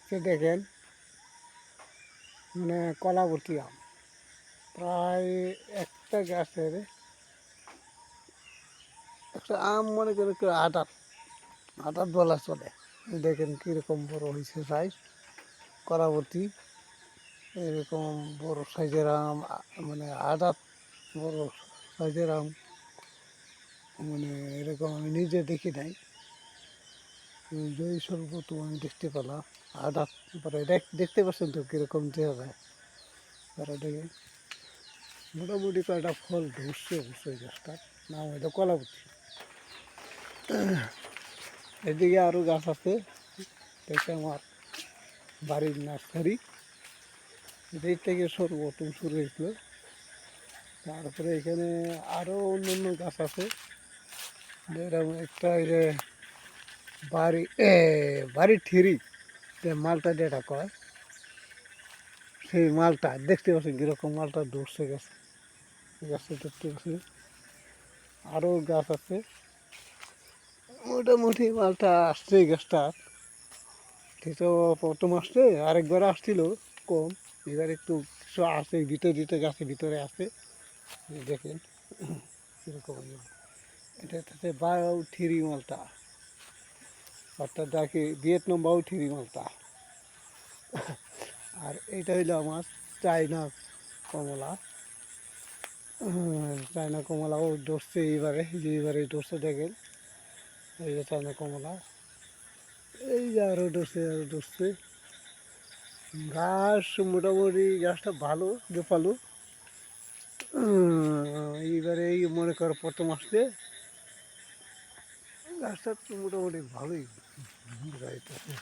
সে দেখেন মানে কলাবতী আম প্রায় একটা গাছের একটা আম মনে করে কেউ আটাত আটাত বলা চলে। দেখেন কীরকম বড় হয়েছে সাইজ কলাবতী, এরকম বড় সাইজের আম মানে আটাত বড় সাইজের আম মানে এরকম আমি নিজে দেখি নাই। জয়ী সর্বপ্রথম আমি দেখতে পেলাম আটাত পরে দেখতে পাচ্ছেন তো কীরকম দেওয়া যায়। তারা দেখে মোটামুটি কয়েকটা ফল ধরছে অবশ্যই গাছটার নাম হয়তো কলাবতী। এদিকে আরও গাছ আছে, দেখে আমার বাড়ির নার্সারি, এদিক থেকে সর্বপ্রথম শুরু হয়েছিল। তারপরে এখানে আরও অন্য গাছ আছে, যেরকম একটা যে বাড়ি ঠিরি যে মালটা যেটা কয়, সেই মালটা দেখতে পাচ্ছি কীরকম মালটা ধরছে গেছে গাছটা দেখতে পাচ্ছি। আরও গাছ আছে, মোটামুটি মালটা আসছে গাছটা তো প্রথম আসছে, আরেকবার আসছিল কম, এবার একটু কিছু আছে ভিতরে গাছের ভিতরে আছে। দেখেন কীরকম এটা হচ্ছে বাউ থ্রি মালটা, অর্থাৎ যাকে ভিয়েতনাম বাউ থ্রি মালটা। আর এইটা হইলো আমার চায়না কমলা। চায়না কমলাও ধরছে এইবারে ধরছে দেখেন, এই যে চায়না কমলা, এই যে আরও ধরছে ঘাস। মোটামুটি গাছটা ভালো জোপালো। এইবারে এই মনে করো প্রথম আসছে গাছটা তো মোটামুটি ভালোই যাইতেছে।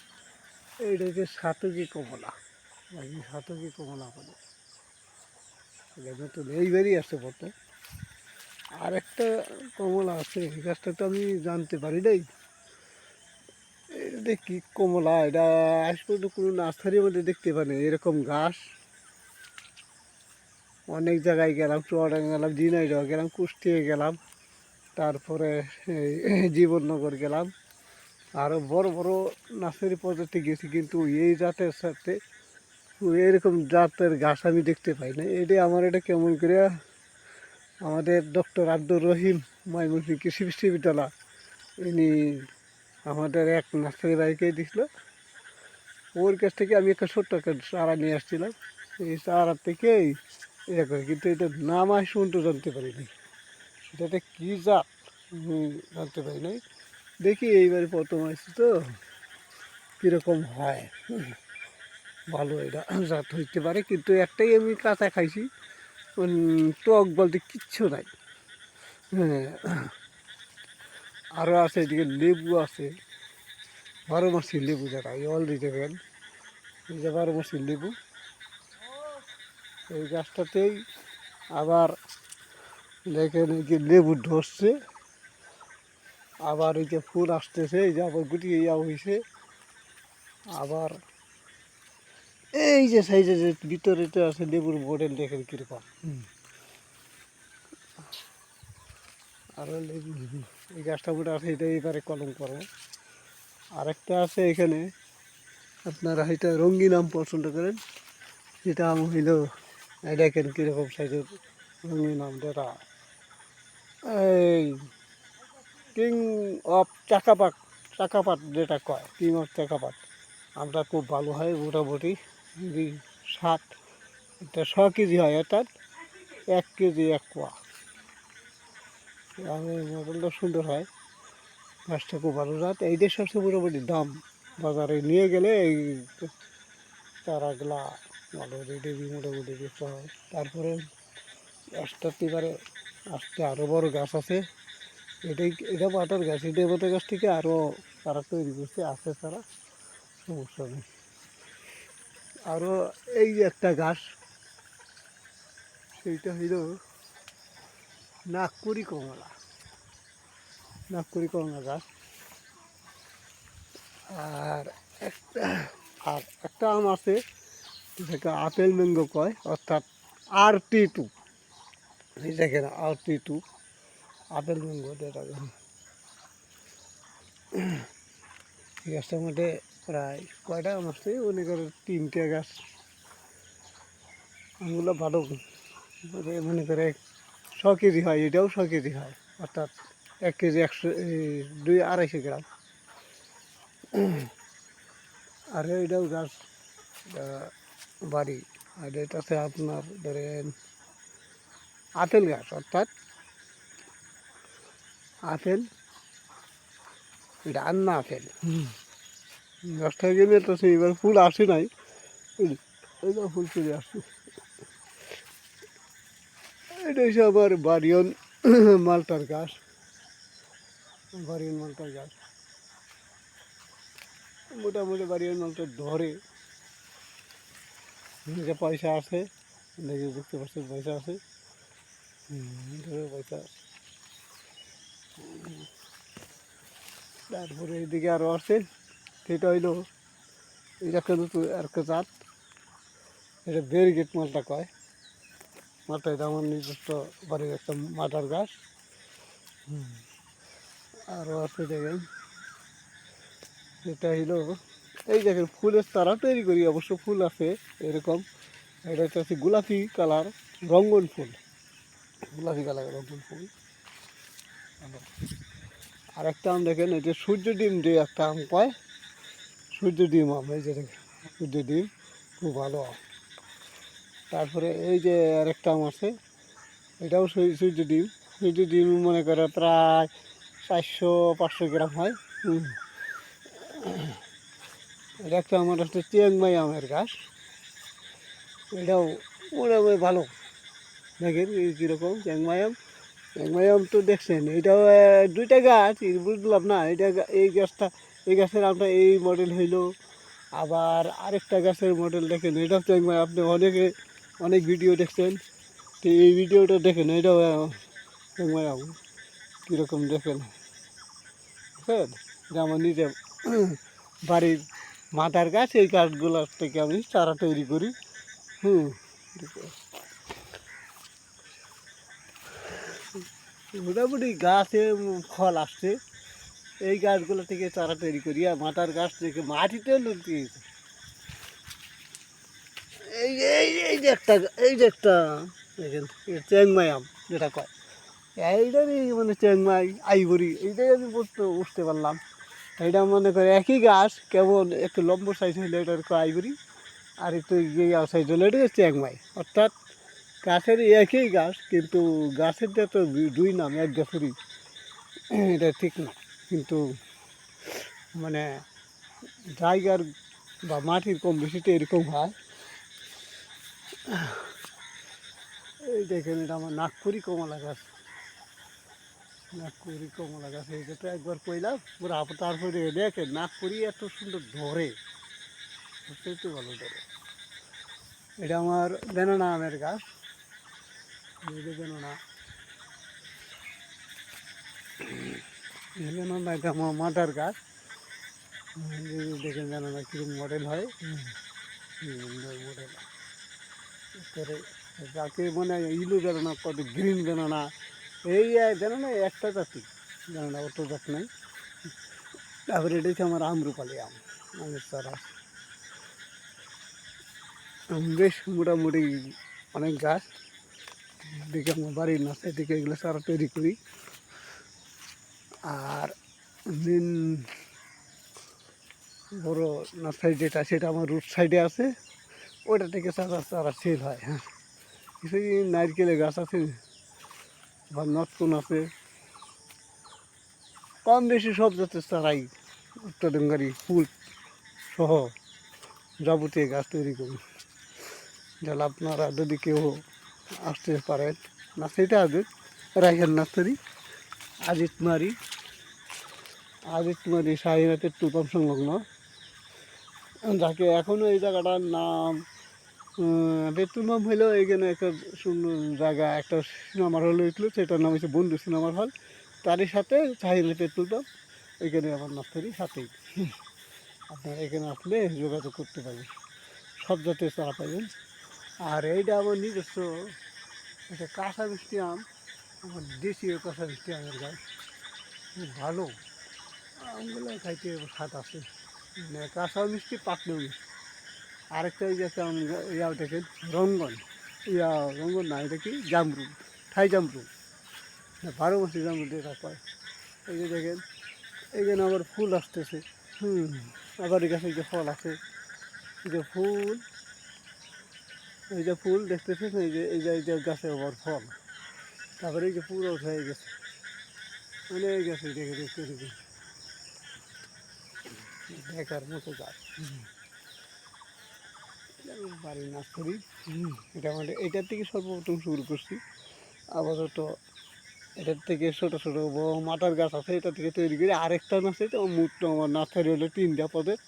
এইটা হচ্ছে সাতকি কমলা, সাতকি কমলা বলে, এটা নতুন এইবারই আসছে প্রথম। আর একটা কমলা আছে, এই গাছটা তো আমি জানতে পারি নাই এটা কি কমলা, এটা আজ পর্যন্ত কোনো নার্সারির মধ্যে দেখতে পারি এরকম ঘাস। অনেক জায়গায় গেলাম, চুয়াডাঙ্গা গেলাম, ঝিনাইদহ গেলাম, কুষ্টিয়া গেলাম, তারপরে জীবননগর গেলাম, আরও বড় বড় নার্সারি পর্যন্ত গেছি, কিন্তু এই জাতের সাথে এরকম জাতের ঘাস আমি দেখতে পাই না। আমার এটা কেমন করে আমাদের ডক্টর আব্দুর রহিম ময়মনসিংহ কৃষি বিশ্ববিদ্যালয়, ইনি আমাদের এক নার্সারি বাড়িকে দিছিল, ওর কাছ থেকে আমি একটা ছোট্ট একটা চারা নিয়ে আসছিলাম। এই চারা থেকেই এরকম, কিন্তু এটার নাম আজ পর্যন্ত জানতে পারিনি, এটাতে কী জাত জানতে পারি নাই। দেখি এইবারে প্রথম আসছি তো কীরকম হয়। ভালো এটা জাত হইতে পারে, কিন্তু একটাই আমি কাঁচা খাইছি, টক বলতে কিচ্ছু নাই। হ্যাঁ, আরও আছে এদিকে লেবু আছে, 12 মাসি লেবু, যেটা এই অলরেডি দেখেন এই যে 12 মাসি লেবু। এই গাছটাতেই আবার দেখেন এই যে লেবু ধরছে, আবার এই যে ফুল আসতেছে, এই যে আবার গুটিয়ে যাওয়া হয়েছে। আবার এই যে সাইজে যে ভিতরেতে আছে লেবুর মডেল, দেখেন কীরকম। আরও লেবু, এই গাছটা মোটা আছে, এটা এবারে কলম করবো। আরেকটা আছে এখানে, আপনারা হয়তো রঙিন আম পছন্দ করেন, যেটা আম হইল দেখেন কীরকম সাইজের রঙিন আম, যেটা এই কিং অফ চাকাপাত যেটা কয়, কিং অফ চাকাপাত আমটা খুব ভালো হয়। মোটামুটি যদি 7 এটা 6 কেজি হয়, অর্থাৎ 1 কেজি 1 পোয়া। আমের মডেলটা সুন্দর হয়, গাছটা খুব ভালো জাত। এইটার সবচেয়ে মোটামুটি দাম, বাজারে নিয়ে গেলে এই চারাগুলা ভালো রেটে মোটামুটি বিক্রি হয়। তারপরে গাছটাতে এবারে আসতে আরও বড় গাছ আছে, এটা পাতার গাছ, এটা পাতার গাছ থেকে আরও তারা তৈরি করছে, আছে তারা, সমস্যা নেই। আরও এই যে একটা গাছ, সেইটা হইল নাগপুরি কমলা গাছ। আর একটা আম আছে, যেটাকে আপেল ম্যাঙ্গো কয়, অর্থাৎ RT2, এই দেখেন RT2 আপেল ম্যাঙ্গো, যেটা এই গাছটার মধ্যে প্রায় কয়টা আম আসছে মনে করে 3টে গাছ। আমগুলো ভালো মনে করে 100 কেজি হয়, এটাও 100 কেজি হয়, অর্থাৎ 1 কেজি 100 200-250 গ্রাম। আর এইটাও গাছ বাড়ি। আর এটাতে আপনার ধরেন আপেল গাছ, অর্থাৎ আপেল, এটা আন্না আপেল। গাছটা গেলে তো সেইবার ফুল আসে নাই, এটা ফুল চলে আসছে। এটা হচ্ছে আমার বাড়িয়ন মালটার গাছ, বাড়িয়ন মালটার গাছ। মোটামুটি বাড়িয়ন মালটা ধরে, যে পয়সা আছে দেখে বুঝতে পারছেন পয়সা আছে, ধরে পয়সা আছে। তারপরে এইদিকে আরও আছে, সেটা হইলো এটা কিন্তু একটা জাত, এটা ব্যারিগেট মালটা কয়। মালটা এটা আমার নিজস্ব বাড়ির একটা মাটার গাছ। আরও আছে দেখেন, এটা হইলো এই দেখেন ফুলের চারা তৈরি করি, অবশ্য ফুল আছে এরকম। এটা হচ্ছে গোলাপি কালার রঙ্গন ফুল, গোলাপি কালার রঙ্গন ফুল। আর একটা আম দেখেন, এটা সূর্য ডিম দিয়ে একটা আম পায়, সূর্য ডিম আম, এই যে দেখেন সূর্য ডিম, খুব ভালো আম। তারপরে এই যে আরেকটা আম আছে, এটাও সূর্য ডিম। সূর্য ডিম মনে করে প্রায় 400-500 গ্রাম হয়। এটা একটা আমার হচ্ছে চিয়াংমাই আমের গাছ, এটাও মোটামুটি ভালো। দেখেন এই কীরকম চিয়াংমাই আম। চিয়াংমাই আম তো দেখছেন, এটাও 2টা গাছ, বুঝলাম না এটা এই গাছটা, এই গাছের আমটা এই মডেল হইলো। আবার আরেকটা গাছের মডেল দেখেন, এটাও চিয়াংমাই। আপনি অনেক ভিডিও দেখছেন, তো এই ভিডিওটা দেখেন, এটাও চিয়াংমাই আম কীরকম দেখেন, বুঝলেন? যে আমার নিজে বাড়ির মাথার গাছ, এই গাছগুলোর থেকে আমি চারা তৈরি করি। মোটামুটি গাছে ফল আসছে, এই গাছগুলো থেকে চারা তৈরি করি। আর মাথার গাছ থেকে মাটিতে লুকিয়েছে। এই এই এই যে একটা, এই যে একটা দেখেন চেংমাই আম যেটা কয়, এইটারই মানে চেংমাই আইবরি, এইটাই আমি বুঝতে পারলাম। এটা মনে করে একই গাছ, কেমন একটু লম্বা সাইজ হলে এটা আইবরি, আর একটু ইয়ে সাইজ হলে এটা চেংমাই। অর্থাৎ গাছের একই গাছ, কিন্তু গাছের যে তো 2 নাম, এক গাছেরই, এটা ঠিক না। কিন্তু মানে জায়গার বা মাটির কম বেশিতে এরকম হয়। এই দেখেন, এটা আমার নাগপুরি কমলা গাছ, নাগপুরি কমলা গাছ। এইটা তো একবার কইলাম পুরো, তারপরে দেখেন নাগপুরি এত সুন্দর ধরে, একটু ভালো ধরে। এটা আমার বেনানা আমের গাছ, বেনানা, বেনানা এটা আমার মাদার গাছ। দেখেন বেনানা কীরকম মডেল হয়, মডেল করে, যাকে মানে ইলু বেনানা, কত গ্রিন বেনানা, এই বেনানা একটা জাতি, বেনানা অত জাত নাই। তারপরে এটা হচ্ছে আমার আমরুপালি আম, আমের চারা। বেশ মোটামুটি অনেক গাছ, দিকে আমার বাড়ির নাচের দিকে এগুলো চারা তৈরি করি। আর মেন বড় নার্সারি যেটা, সেটা আমার রুট সাইডে আছে, ওইটা থেকে চারা চারা সেল হয়। হ্যাঁ, কিছু নারকেলের গাছ আছে বা নটকন আছে, কম বেশি সব জাতের চারাই উৎপাদনকারী ফুল সহ যাবতীয় গাছ তৈরি করি। যাহলে আপনারা যদি কেউ আসতে পারেন, নার্সারিটা আসবেন, রাইহান নার্সারি, আজিতমারি শাহিনাথের টুপাম সংলগ্ন, যাকে এখনও এই জায়গাটার নাম পেট্রোল পাম্প হইলেও এখানে একটা সুন্দর জায়গা, একটা সিনেমার হল হয়েছিল, সেটার নাম হচ্ছে বন্ধু সিনেমার হল, তারই সাথে শাহিনা পেট্রোল পাম্প, এখানে আমার নার্সারি সাথেই। আপনারা এখানে আসলে যোগাযোগ করতে পারবেন, সব জাতের চারা পাবেন। আর এইটা আমার নিজস্ব একটা কাঁচা মিষ্টি আম, আমার দেশীয় কাঁচা মিষ্টি আমের গাছ, খুব ভালো। আমগুলো খাইতে স্বাদ আছে, মানে কাঁচাও মিষ্টি, পাকলেও মিষ্টি। আরেকটা ওই যে একটা ইয়া দেখেন, রঙ্গন, রঙ্গন না, এটা কি জামরুল, থাই জামরুল, 12 মাসি জামরুল যেটা কয়। এই যে দেখেন, এই জন্য আবার ফুল আসতেছে। আবার এই গাছে যে ফল আছে, এই যে ফুল, এই যে ফুল দেখতেছেন, এই যে গাছে আবার ফল। তারপরে এই যে পুরো হয়ে গেছে, অনেক গেছে, দেখে দেখতে দেখুন, দেখার মতো গাছ। বাড়ির নার্সারি, এটা আমাদের এটার থেকে সর্বপ্রথম শুরু করছি। আপাতত এটার থেকে ছোটো ছোটো বড় মাটার গাছ আছে, এটা থেকে তৈরি করে আরেকটা আছে। তো মোট আমার নার্সারি হলো 3টা পদের,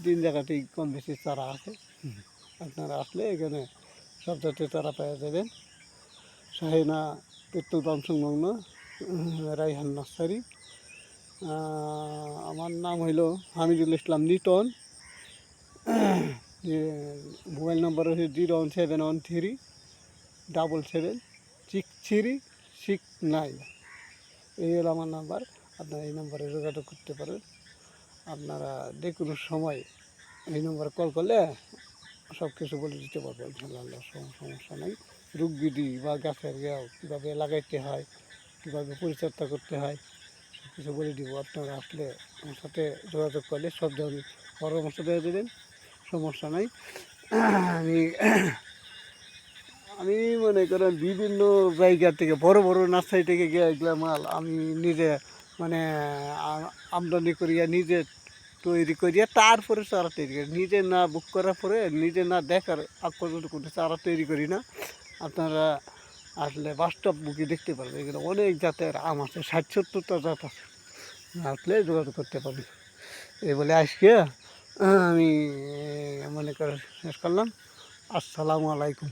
3 জায়গাতেই কম বেশি চারা আছে। আপনারা আসলে এখানে সব জাতীয় চারা পেয়ে যাবেন। শাহিনা পেট্রোল পাম্প সংলগ্ন রাইহান নার্সারি। আমার নাম হইল হামিদুল ইসলাম লিটন। মোবাইল নম্বর হচ্ছে 01713776369। এই হলো আমার নাম্বার, আপনারা এই নাম্বারে যোগাযোগ করতে পারেন। আপনারা যে কোনো সময় এই নম্বরে কল করলে সব কিছু বলে দিতে পারবো ইনশাআল্লাহ, সমস্যা নাই। রোগ বিধি বা গাছের কীভাবে লাগাইতে হয়, কীভাবে পরিচর্যা করতে হয়, সব কিছু বলে দিব। আপনারা আসলে আমার সাথে যোগাযোগ করলে সব ধরনের পরামর্শ দিয়ে দেবেন, সমস্যা নাই। আমি আমি মনে করেন বিভিন্ন জায়গা থেকে, বড় বড় নার্সারি থেকে গিয়ে এগুলো মাল আমি নিজে মানে আমদানি করিয়া, নিজে তৈরি করিয়া তারপরে চারা তৈরি করি। নিজে না বুক করার পরে, নিজে না দেখার আগ পর্যন্ত কোনো চারা তৈরি করি না। আপনারা আসলে বাস্তব মুখে দেখতে পারবেন, এখানে অনেক জাতের আম আছে, 60-70টা জাত আছে। আসলে যোগাযোগ করতে পারবেন। এই বলে আজকে আমি মনে করে শেষ করলাম। আসসালামু আলাইকুম।